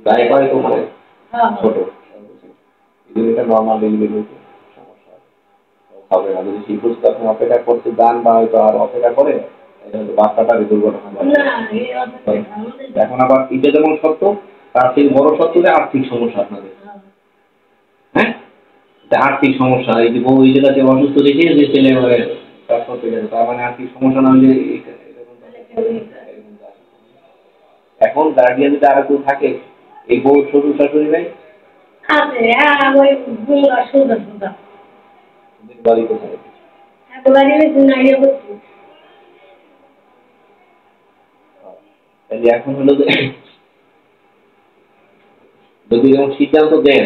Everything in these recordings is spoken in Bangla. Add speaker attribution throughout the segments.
Speaker 1: গায়ে পায়ে তো মানে ছোট, এটা নর্মাল ডেলিভারি সমস্যা হবে না। যদি শিশু আপনি অপেক্ষা করতে যান বা হয়তো আর অপেক্ষা করে বাচ্চাটার দুর্ঘটনা ঘটে। এখন আবার এটা যেমন সত্য, তার থেকে বড় সত্য যে আর্থিক সমস্যা আপনাদের। হ্যাঁ, আর্থিক সমস্যা, এই যে বউ এই জায়গাতে অসুস্থ দেখে যে ছেলে কাজ করতে গেছে, তার মানে আর্থিক সমস্যা না হলে এখন গার্ডিয়ান যদি আর কেউ থাকে, এই বউ শ্বশুর শাশুড়ি নাই
Speaker 2: আছে, ওই
Speaker 1: বাড়ি কোথায় এখন হলো যে যদি এরকম সিদ্ধান্ত দেন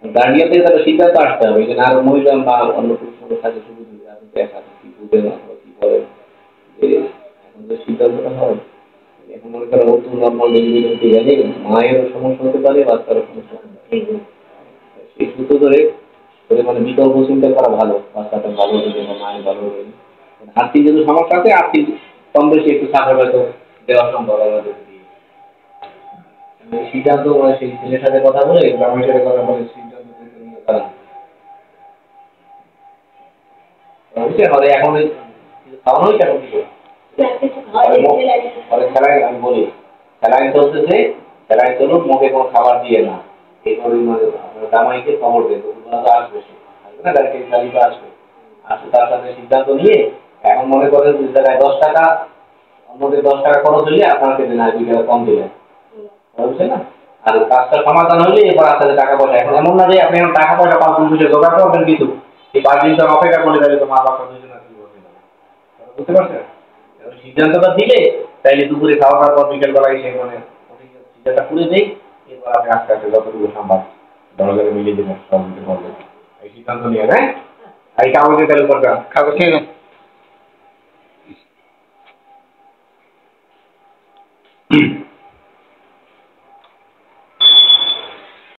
Speaker 1: গার্ডিয়ান থেকে তাহলে সিদ্ধান্ত আসতে হবে, এখানে আরো মহিলা বা অন্য পুরুষের সাথে সুবিধা আপনি দেখান কি বুঝবেন কি করেন যে এখন যে সিদ্ধান্তটা হয়। এখন মনে করেন নতুন নর্মাল ডেলিভারি হতে গেলে মায়েরও সমস্যা হতে পারে, বাচ্চারও সমস্যা হতে পারে। সেই সূত্র ধরে মানে বিকল্প চিন্তা করা ভালো, বাচ্চাটা ভালো হবে বা মায়ের ভালো হবে। আর্থিক যদি সমস্যা আছে, আর্থিক কম বেশি একটু সাপোর্ট হয়তো দেওয়া সম্ভব আমাদের দিয়ে। সিদ্ধান্ত সেই ছেলের সাথে কথা বলে গ্রামের সাথে কথা বলে সিদ্ধান্ত তারা এখন খাওয়ানোই কেন খেলায় আমি বলি খেলায় চলতেছে, খেলায় চলুক, মুখে কোনো খাবার দিয়ে না, এই জামাইকে খবর দেয় আসবে, সে আসবে না, গাড়িটা আসবে, আসবে তার সাথে সিদ্ধান্ত নিয়ে এখন মনে করেন 2 জায়গায় 10 টাকা, অন্যদের 10 টাকা খরচ হইলে আপনাকে দেন আর 2 টাকা কম দিলেন, বুঝছেন না? আর কাজটা সমাধান হলে এবার আসলে টাকা পয়সা, এখন এমন না যে আপনি এখন টাকা পয়সা 5 দিন বসে জোগাড় করবেন, কিছু এই 5 দিন তো অপেক্ষা করে তাহলে তো মা বাবা দুজনে কি করবে, বুঝতে পারছেন? সিদ্ধান্তটা দিলে তাইলে দুপুরে খাওয়া দাওয়ার পর বিকেল বেলায় সে মানে সিদ্ধান্তটা করে দেই, এরপর আপনি আস্তে আস্তে যতটুকু সম্ভব দরজারে মিলিয়ে দেবেন, সব দিতে পারবেন। এই সিদ্ধান্ত নিয়ে হ্যাঁ, এই কাগজে তাহলে করবেন, কাগজ নিয়ে নেন।